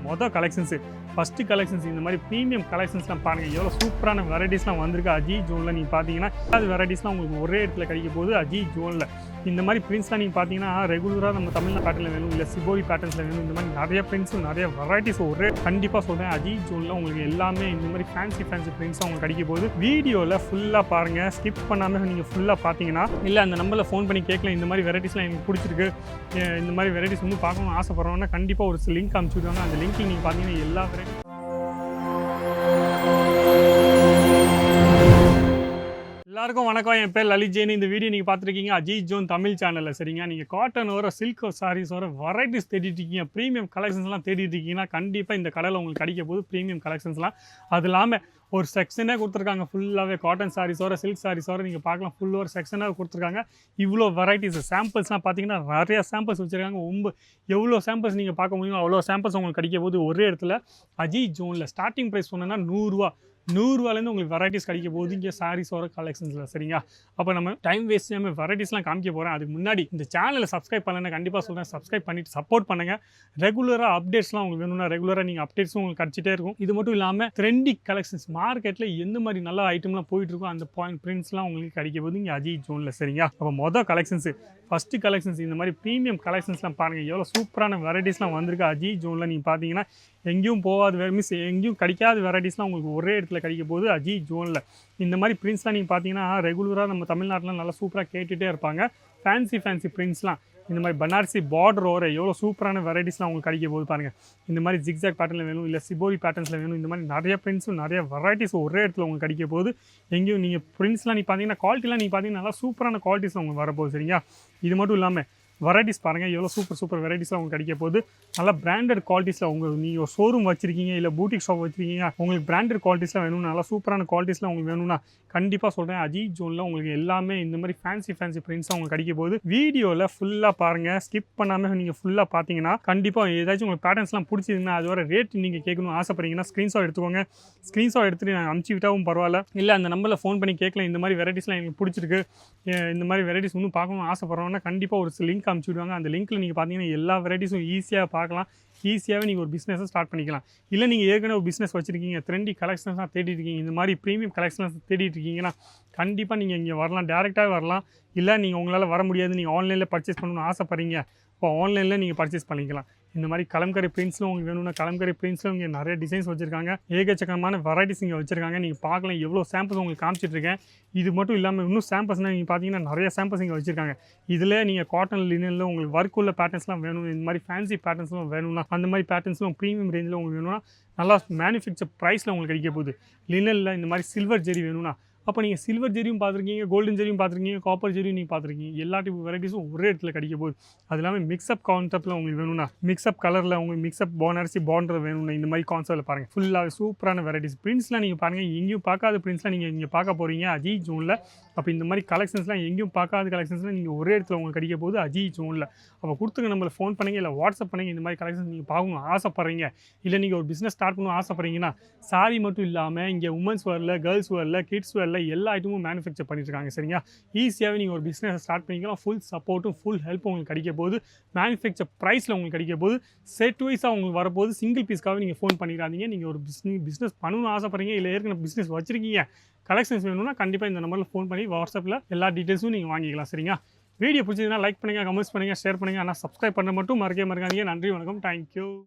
மொதல் collections first collections இந்த மாதிரி ப்ரீமியம் கலெக்ஷன்ஸ்லாம் பாருங்கள் எவ்வளோ சூப்பரான வெரைட்டிஸ்லாம் வந்திருக்கு அஜித் ஜோனில். நீங்கள் பார்த்தீங்கன்னா அது வெரைட்டிஸ்லாம் உங்களுக்கு ஒரே இடத்துல கிடைக்க போகுது அஜித் ஜோனில். இந்த மாதிரி பிரிண்ட்ஸ்லாம் நீங்கள் பார்த்தீங்கன்னா ரெகுலராக நம்ம தமிழ்நாடு பேட்டர்னில் வேணும், இல்லை சிபோரி பேட்டர்ன்ஸில் வேணும், இந்த மாதிரி நிறைய பிரிண்ட்ஸும் நிறைய வெரைட்டிஸ் ஒரே கண்டிப்பாக சொல்கிறேன் அஜித் ஜோனில் உங்களுக்கு எல்லாமே இந்த மாதிரி ஃபேன்சி பிரிண்ட்ஸ் உங்களுக்கு கிடைக்க போகுது. வீடியோவில் ஃபுல்லாக பாருங்கள், ஸ்கிப் பண்ணாமல் நீங்கள் ஃபுல்லாக பார்த்தீங்கன்னா இல்லை அந்த நம்பரில் ஃபோன் பண்ணி கேட்கல இந்த மாதிரி வெரைட்டிஸ்லாம் எனக்கு பிடிச்சிருக்கு, இந்த மாதிரி வெரைட்டிஸ் வந்து பார்க்கணும்னு ஆசைப்படுறோன்னா கண்டிப்பாக ஒரு லிங்க் அனுப்பிச்சு விடுவாங்க. அந்த லிங்க்கில் நீங்கள் பார்த்தீங்கன்னா எல்லா வெரைட்டி. எல்லாருக்கும் வணக்கம், என் பேர் லலித் ஜெயின். இந்த வீடியோ நீங்கள் பார்த்துருக்கீங்க அஜித் ஜோன் தமிழ் சேனலில். சரிங்க, நீங்கள் காட்டன் வர சில்க் சாரீஸ் வர வெரைட்டிஸ் தேடிட்டு இருக்கீங்க, ப்ரீமியம் கலெக்ஷன்ஸ்லாம் தேடிட்டு இருக்கீங்கன்னா கண்டிப்பாக இந்த கடையில் உங்களுக்கு கிடைக்க போது ப்ரீமியம் கலெக்ஷன்ஸ்லாம். அது இல்லாமல் ஒரு செக்ஷனே கொடுத்துருக்காங்க ஃபுல்லாகவே காட்டன் சாரீஸோட சில்க் சாரீஸோட நீங்கள் பார்க்கலாம். ஃபுல் ஒரு செக்ஷனாக கொடுத்துருக்காங்க. இவ்வளோ வெரைட்டிஸ் சாம்பிள்ஸ்லாம் பார்த்தீங்கன்னா நிறையா சாம்பிள்ஸ் வச்சுருக்காங்க. எவ்வளோ சாம்பிள்ஸ் நீங்கள் பார்க்க முடியும் அவ்வளோ சாம்பிள்ஸ் உங்களுக்கு கிடைக்க போது ஒரே இடத்துல அஜித் ஜோனில். ஸ்டார்டிங் ப்ரைஸ் சொன்னேன்னா 100 ரூபாலேருந்து உங்களுக்கு வெரைட்டிஸ் கிடைக்க போகுது இங்கே சாரீஸோட கலெக்ஷன்ஸில். சரிங்களா, அப்போ நம்ம டைம் வேஸ்ட் செய்யாமல் வெரைட்டிஸ்லாம் காமிக்க போகிறேன். அதுக்கு முன்னாடி இந்த சேனலை சப்ஸ்கிரைப் பண்ணலன்னா கண்டிப்பாக சொல்கிறேன், சப்ஸ்கிரைப் பண்ணிவிட்டு சப்போர்ட் பண்ணுங்கள். ரெகுலராக அப்டேட்ஸ்லாம் உங்களுக்கு வேணும்னா ரெகுலராக நீங்கள் அப்டேட்ஸும் உங்களுக்கு கிடச்சிட்டே இருக்கும். இது மட்டும் இல்லாமல் ட்ரெண்டி கலெக்ஷன்ஸ் மார்க்கெட்டில் எந்த மாதிரி நல்ல ஐட்டம்லாம் போயிட்டுருக்கோ அந்த பிரிண்ட்ஸ்லாம் உங்களுக்கு கிடைக்க போகுது இங்கே அஜித் ஜோனில். சரிங்களா, அப்போ மொதல் கலெக்ஷன்ஸு ஃபஸ்ட்டு கலெக்ஷன்ஸ் இந்த மாதிரி ப்ரீமியம் கலெக்ஷன்ஸ்லாம் பாருங்கள் எவ்வளோ சூப்பரான வெரைட்டிஸ்லாம் வந்திருக்கு அஜித் ஜோனில். நீங்கள் பார்த்தீங்கன்னா எங்கேயும் போகாது எங்கேயும் கிடைக்காத வெரைட்டிஸ்லாம் உங்களுக்கு ஒரே இடத்துல கிடைக்க போகுது அஜித் ஜோனில். இந்த மாதிரி பிரிண்ட்ஸ்லாம் நீங்கள் பார்த்தீங்கன்னா ரெகுலராக நம்ம தமிழ்நாட்டில் நல்லா சூப்பராக கேட்டுகிட்டே இருப்பாங்க. ஃபேன்சி பிரிண்ட்ஸ்லாம் இந்த மாதிரி பனாரசி பார்டர் ஓர எவ்வளோ சூப்பரான வெரைட்டிஸ்லாம் உங்களுக்கு கிடைக்க போது பாருங்கள். இந்த மாதிரி ஜிக்ஸாக் பேட்டர்னில் வேணும், இல்லை சிபோரி பேட்டர்ன்ஸில் வேணும், இந்த மாதிரி நிறைய பிரிண்ட்ஸும் நிறைய வெரைட்டிஸ் ஒரே இடத்துல உங்களுக்கு கிடைக்க போகுது. எங்கேயும் நீங்கள் பிரிண்ட்ஸ்லாம் நீங்கள் பார்த்தீங்கன்னா குவாலிட்டிலாம் நீங்கள் பார்த்தீங்கன்னா நல்லா சூப்பரான குவாலிட்டிஸ் உங்களுக்கு வரப்போகுது. சரிங்களா, இது மட்டும் இல்லாமல் வெரைட்டிஸ் பாருங்கள் எவ்வளோ சூப்பர் வெரைட்டிஸ்லாம் உங்களுக்கு கிடைக்க போகுது. நல்லா பிராண்டட் குவாலிட்டிஸில் உங்களுக்கு நீங்கள் ஒரு ஷோரூம் வச்சுருக்கீங்க, இல்லை பூட்டிக் ஷாப் வச்சுருக்கீங்க, உங்களுக்கு பிராண்டட் குவாலிட்டிஸ்லாம் வேணும்னா நல்லா சூப்பரான குவாலிட்டிஸ்லாம் உங்களுக்கு வேணும்னா கண்டிப்பாக சொல்கிறேன் அஜித் ஜோனில் உங்களுக்கு எல்லாமே இந்த மாதிரி ஃபேன்சி பிரிண்ட்ஸாக உங்களுக்கு கிடைக்க போகுது. வீடியோவில் ஃபுல்லாக பாருங்கள், ஸ்கிப் பண்ணாமல் நீங்கள் ஃபுல்லாக பார்த்தீங்கன்னா கண்டிப்பாக ஏதாச்சும் உங்களுக்கு பேட்டர்ன்ஸ்லாம் பிடிச்சிருந்தா அதோட ரேட் நீங்கள் கேட்கணும் ஆசைப்படுறீங்கன்னா ஸ்க்ரீன்ஷாட் எடுத்துக்கோங்க. ஸ்க்ரீன்ஷாட் எடுத்துகிட்டு நான் அனுப்பிச்சி விட்டாவும் பரவாயில்ல, இல்லை அந்த நம்பரில் ஃபோன் பண்ணி கேட்கல இந்த மாதிரி வெரைட்டிஸ்லாம் எனக்கு பிடிச்சிருக்கு, இந்த மாதிரி வெரைட்டிஸ் இன்னும் பார்க்கணும்னு ஆசைப்படுறோன்னா கண்டிப்பாக ஒரு லிங்க் அனுப்பிச்சி விடுவாங்க. அந்த லிங்க்கில் நீங்கள் பார்த்தீங்கன்னா எல்லா வெரைட்டிஸும் ஈஸியாக பார்க்கலாம், ஈஸியாகவே நீங்கள் ஒரு பிஸ்னஸை ஸ்டார்ட் பண்ணிக்கலாம். இல்லை நீங்கள் ஏற்கனவே ஒரு பிஸ்னஸ் வச்சுருக்கீங்க, ட்ரெண்டி கலெக்ஷன்ஸ்லாம் தேடிட்டு இருக்கீங்க, இந்த மாதிரி ப்ரீமியம் கலெக்ஷன்ஸ் தேடிட்டு இருக்கீங்கன்னா கண்டிப்பாக நீங்கள் இங்கே வரலாம், டேரெக்டாகவே வரலாம். இல்லை நீங்கள் உங்களால் வர முடியாது, நீங்கள் ஆன்லைனில் பர்ச்சேஸ் பண்ணணும்னு ஆசைப்படுறீங்க, இப்போ ஆன்லைனில் நீங்கள் பர்ச்சேஸ் பண்ணிக்கலாம். இந்த மாதிரி கலம்கரி பிரிண்ட்ஸில் உங்களுக்கு வேணும்னா கலம்கரி பிரிண்ட்ஸில் இங்கே நிறைய டிசைன்ஸ் வச்சுருக்காங்க, ஏகச்சக்கமான வெரைட்டிஸ் இங்கே வச்சுருக்காங்க. நீங்கள் பார்க்கலாம் எவ்வளோ சாம்பிள்ஸ் உங்களுக்கு காமிச்சிட்ருக்கேன். இது மட்டும் இல்லாமல் இன்னும் சாம்பிள்ஸ்னால் நீங்கள் பார்த்தீங்கன்னா நிறைய சாம்பிள்ஸ் இங்கே வச்சுருக்காங்க. இதில் நீங்கள் காட்டன் லினனில் உங்களுக்கு ஒர்க் உள்ள பேட்டர்ன்ஸ்லாம் வேணும், இந்த மாதிரி ஃபேன்சி பேட்டர்ன்ஸ்லாம் வேணும்னா அந்த மாதிரி பேட்டர்ன்ஸ்லாம் ப்ரீமியம் ரேஞ்சில் உங்களுக்கு வேணும்னா நல்லா மேனுஃபேக்சர் ப்ரைஸில் உங்களுக்கு கிடைக்க போகுது. லினனில் இந்த மாதிரி சில்வர் ஜெரி வேணும்னா அப்போ நீங்கள் சில்வர் ஜெரியும் பார்த்துருக்கீங்க, கோல்டன் ஜெரியும் பார்த்துருக்கீங்க, காப்பர் ஜெரியும் நீங்கள் பார்த்துருக்கீங்க. எல்லா டைப் வெரைட்டிஸும் ஒரே இடத்துல கிடைக்க போகுது. அது இல்லாமல் மிக்ஸ்அப் கான்செப்ட்டில் உங்களுக்கு வேணும்னா மிக்ஸ்அப் கலரில் உங்களுக்கு மிக்ஸ்அப் பனாரசி பார்டர் வேணும்னா இந்த மாதிரி கான்செப்ட்டில் பாருங்கள் ஃபுல்லாக சூப்பரான வெரைட்டிஸ். பிரிண்ட்ஸ்லாம் நீங்கள் பாருங்கள் எங்கேயும் பார்க்காத பிரிண்ட்ஸ்லாம் நீங்கள் இங்கே பார்க்க போகிறீங்க அஜித் ஜோனில். அப்போ இந்த மாதிரி கலெக்ஷன்ஸ்லாம் எங்கேயும் பார்க்காத கலெக்ஷன்ஸ்லாம் நீங்கள் ஒரே இடத்துல உங்களுக்கு கிடைக்க போகுது அஜித் ஜோனில். அப்போ கொடுத்துங்க நம்மளை ஃபோன் பண்ணுங்கள், இல்லை வாட்ஸ்அப் பண்ணுங்கள். இந்த மாதிரி கலெக்ஷன்ஸ் நீங்கள் பார்க்கணும் ஆசைப்பட்றீங்க, இல்லை நீங்கள் ஒரு பிஸ்னஸ் ஸ்டார்ட் பண்ணணும் ஆசைப்பட்றீங்கன்னா சாரி மட்டும் இல்லாமல் இங்கே உமன்ஸ் வேரில், கேர்ள்ஸ் வேரில், கிட்ஸ் வேரில் எல்லா ஐட்டமும் மேனுஃபேக்சர் பண்ணியிருக்காங்க. சரிங்களா, ஈஸியாகவே நீங்கள் ஒரு பிஸ்னஸ் ஸ்டார்ட் பண்ணிக்கலாம். ஃபுல் சப்போர்ட்டும் ஃபுல் ஹெல்ப்பும் உங்களுக்கு கிடைக்க போகுது. மேனுஃபேக்சர் ப்ரைஸில் உங்களுக்கு கிடைக்க போகுது. செட் வைஸாக உங்களுக்கு வரப்போது. சிங்கிள் பீஸ்க்காக நீங்கள் ஃபோன் பண்ணிடாதீங்க. நீங்கள் ஒரு பிஸ்னஸ் பண்ணணும்னு ஆசைப்படுறீங்க, இல்லை ஏற்கனவே பிஸ்னஸ் வச்சுருக்கீங்க, கலெக்ஷன்ஸ் வேணும்னா கண்டிப்பாக இந்த நம்பரில் ஃபோன் பண்ணி வாட்ஸ்அப்பில் எல்லா டீட்டெயில்ஸும் நீங்கள் வாங்கிக்கலாம். சரிங்களா, வீடியோ பிடிச்சதுன்னா லைக் பண்ணுங்கள், கமெண்ட்ஸ் பண்ணுங்கள், ஷேர் பண்ணுங்கள். ஆனால் சப்ஸ்கிரைப் பண்ண மட்டும் மறக்காதீங்க. நன்றி, வணக்கம், தேங்க்யூ.